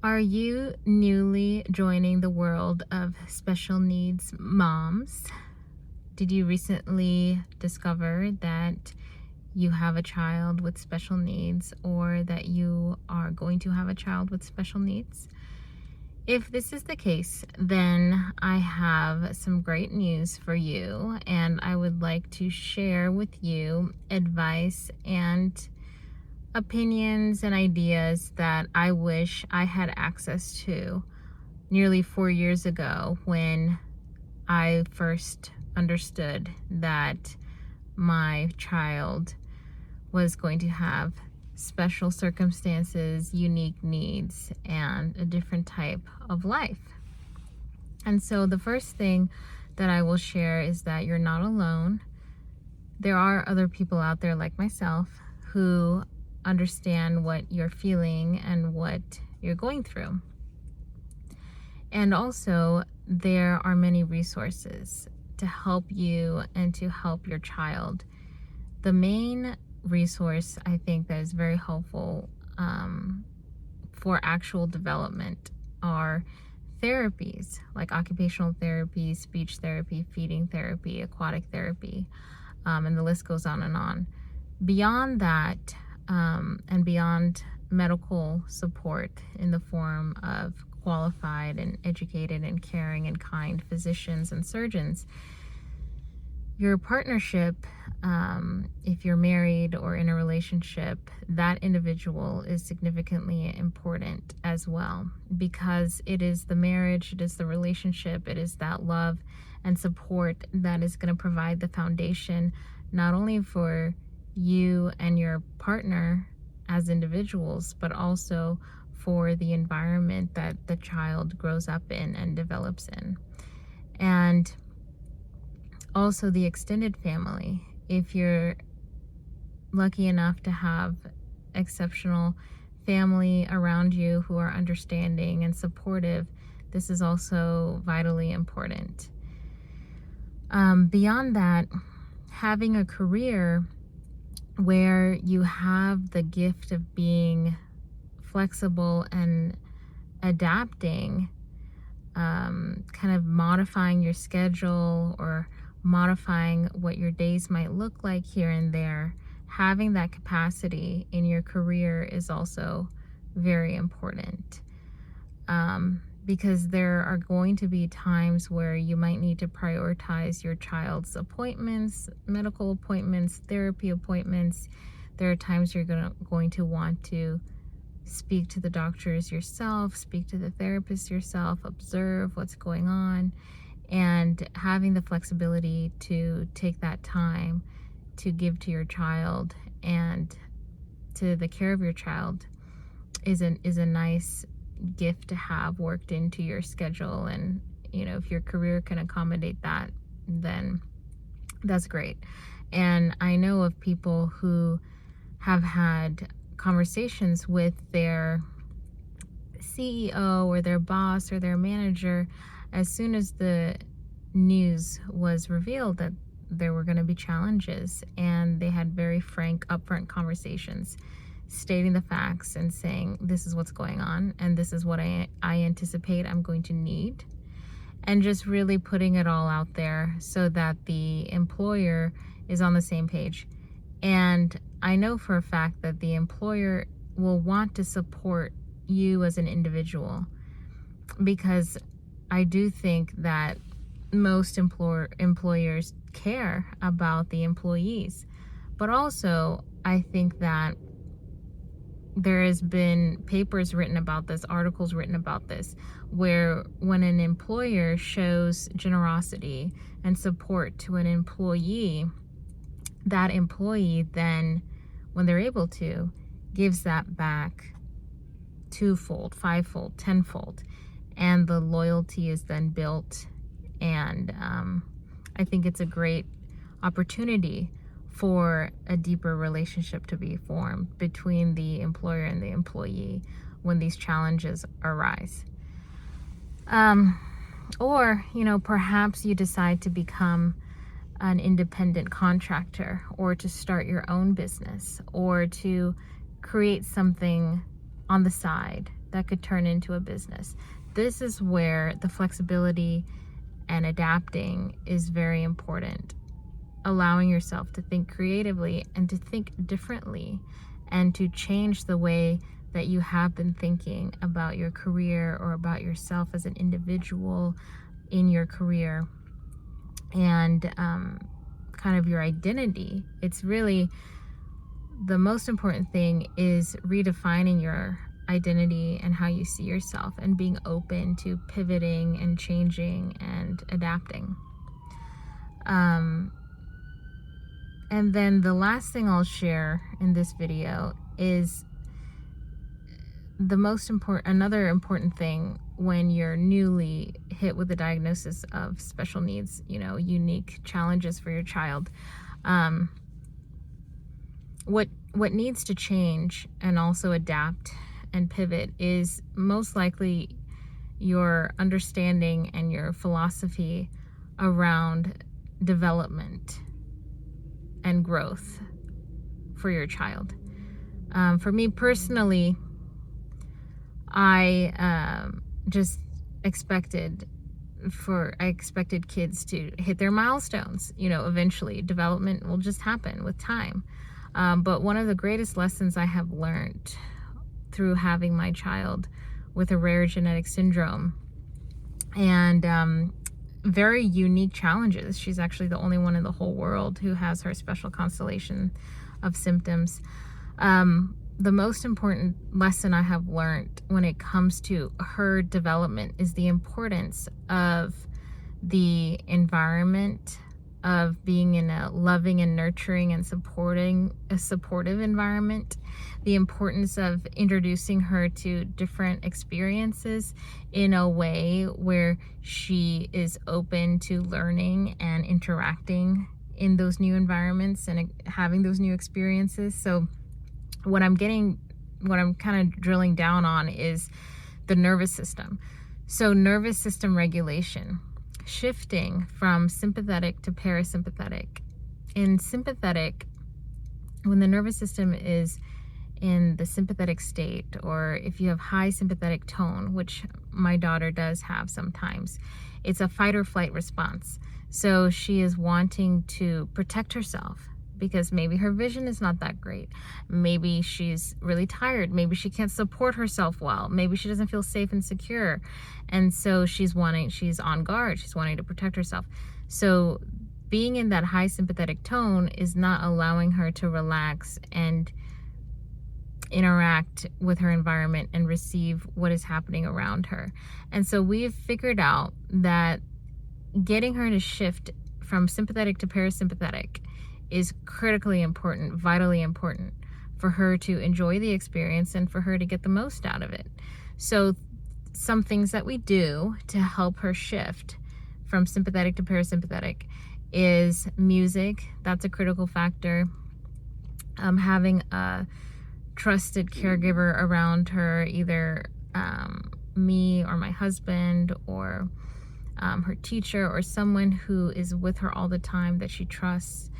Are you newly joining the world of special needs moms? Did you recently discover that you have a child with special needs or that you are going to have a child with special needs? If this is the case, then I have some great news for you, and I would like to share with you advice and opinions and ideas that I wish I had access to nearly 4 years ago when I first understood that my child was going to have special circumstances, unique needs, and a different type of life. And so the first thing that I will share is that you're not alone. There are other people out there like myself who understand what you're feeling and what you're going through. And also, there are many resources to help you and to help your child. The main resource I think that is very helpful for actual development are therapies like occupational therapy, speech therapy, feeding therapy, aquatic therapy, and the list goes on and on. Beyond that, and beyond medical support in the form of qualified and educated and caring and kind physicians and surgeons, your partnership, if you're married or in a relationship, that individual is significantly important as well, because it is the marriage, it is the relationship, it is that love and support that is going to provide the foundation not only for you and your partner as individuals, but also for the environment that the child grows up in and develops in. And also the extended family. If you're lucky enough to have exceptional family around you who are understanding and supportive, this is also vitally important. Beyond that, having a career where you have the gift of being flexible and adapting, kind of modifying your schedule or modifying what your days might look like here and there, having that capacity in your career is also very important. Because there are going to be times where you might need to prioritize your child's appointments, medical appointments, therapy appointments. There are times you're going to want to speak to the doctors yourself, speak to the therapist yourself, observe what's going on, and having the flexibility to take that time to give to your child and to the care of your child is a nice gift to have worked into your schedule. And if your career can accommodate that, then that's great. And I know of people who have had conversations with their CEO or their boss or their manager as soon as the news was revealed that there were going to be challenges, and they had very frank, upfront conversations stating the facts and saying, this is what's going on and this is what I anticipate I'm going to need, and just really putting it all out there so that the employer is on the same page. And I know for a fact that the employer will want to support you as an individual, because I do think that most employers care about the employees. But also, I think that there has been papers written about this, articles written about this, where when an employer shows generosity and support to an employee, that employee then, when they're able to, gives that back twofold, fivefold, tenfold, and the loyalty is then built. And I think it's a great opportunity for a deeper relationship to be formed between the employer and the employee when these challenges arise. Or, perhaps you decide to become an independent contractor, or to start your own business, or to create something on the side that could turn into a business. This is where the flexibility and adapting is very important. Allowing yourself to think creatively and to think differently and to change the way that you have been thinking about your career or about yourself as an individual in your career and kind of your identity. It's really the most important thing is redefining your identity and how you see yourself and being open to pivoting and changing and adapting. And then the last thing I'll share in this video is another important thing when you're newly hit with the diagnosis of special needs, unique challenges for your child. What needs to change and also adapt and pivot is most likely your understanding and your philosophy around development and growth for your child. For me personally, I just expected kids to hit their milestones. Eventually development will just happen with time. But one of the greatest lessons I have learned through having my child with a rare genetic syndrome and very unique challenges. She's actually the only one in the whole world who has her special constellation of symptoms. The most important lesson I have learned when it comes to her development is the importance of the environment, of being in a loving and nurturing and supportive environment, the importance of introducing her to different experiences in a way where she is open to learning and interacting in those new environments and having those new experiences. So what I'm kind of drilling down on is the nervous system. So nervous system regulation, shifting from sympathetic to parasympathetic. In sympathetic, when the nervous system is in the sympathetic state, or if you have high sympathetic tone, which my daughter does have sometimes, it's a fight or flight response. So she is wanting to protect herself because maybe her vision is not that great. Maybe she's really tired. Maybe she can't support herself well. Maybe she doesn't feel safe and secure. And so she's on guard. She's wanting to protect herself. So being in that high sympathetic tone is not allowing her to relax and interact with her environment and receive what is happening around her. And so we've figured out that getting her to shift from sympathetic to parasympathetic is critically important, vitally important for her to enjoy the experience and for her to get the most out of it. So some things that we do to help her shift from sympathetic to parasympathetic is music. That's a critical factor. Having a trusted caregiver around her, either me or my husband or her teacher or someone who is with her all the time that she trusts.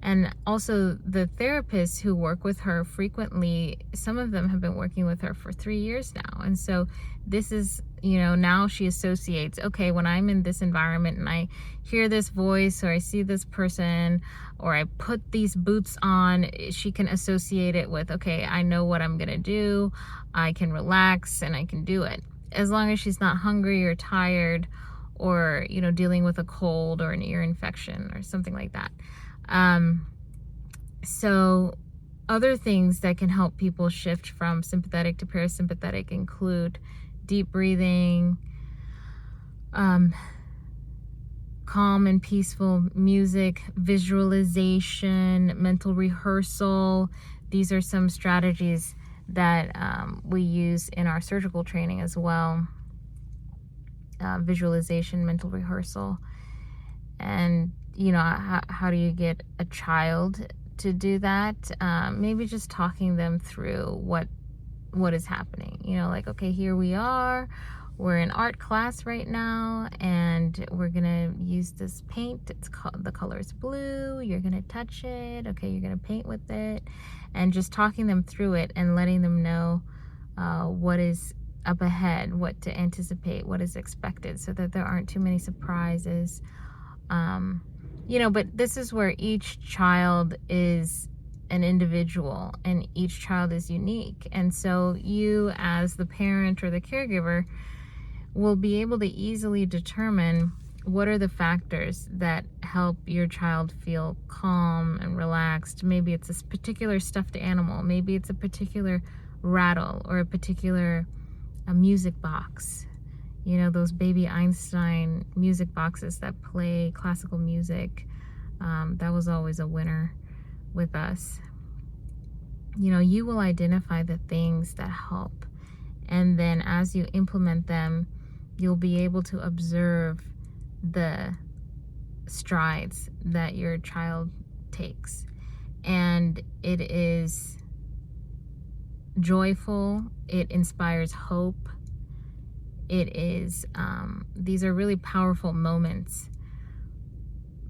And also the therapists who work with her frequently, some of them have been working with her for 3 years now. And so this is, now she associates, okay, when I'm in this environment and I hear this voice or I see this person or I put these boots on, she can associate it with, okay, I know what I'm going to do. I can relax and I can do it. As long as she's not hungry or tired or, dealing with a cold or an ear infection or something like that. So other things that can help people shift from sympathetic to parasympathetic include deep breathing, calm and peaceful music, visualization, mental rehearsal. These are some strategies that we use in our surgical training as well. Visualization, mental rehearsal. And how do you get a child to do that? Maybe just talking them through what is happening. Like, okay, here we are. We're in art class right now, and we're gonna use this paint. The color is blue. You're gonna touch it. Okay, you're gonna paint with it, and just talking them through it and letting them know what is up ahead, what to anticipate, what is expected, so that there aren't too many surprises. But this is where each child is an individual and each child is unique. And so you, as the parent or the caregiver, will be able to easily determine what are the factors that help your child feel calm and relaxed. Maybe it's a particular stuffed animal, maybe it's a particular rattle, or a particular music box. Those baby Einstein music boxes that play classical music. That was always a winner with us. You will identify the things that help. And then as you implement them, you'll be able to observe the strides that your child takes. And it is joyful. It inspires hope. These are really powerful moments,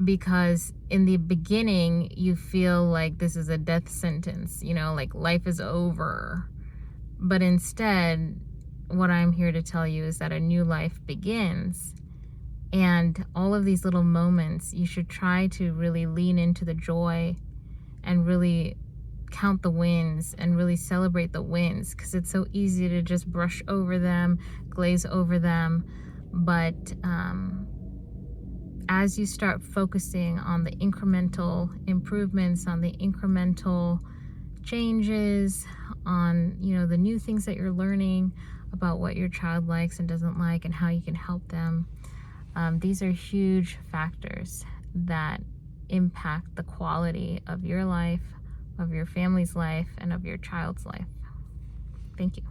because in the beginning you feel like this is a death sentence, like life is over. But instead, what I'm here to tell you is that a new life begins. And all of these little moments, you should try to really lean into the joy and really count the wins and really celebrate the wins, because it's so easy to just brush over them, glaze over them. But as you start focusing on the incremental improvements, on the incremental changes, on the new things that you're learning about what your child likes and doesn't like and how you can help them, these are huge factors that impact the quality of your life, of your family's life, and of your child's life. Thank you.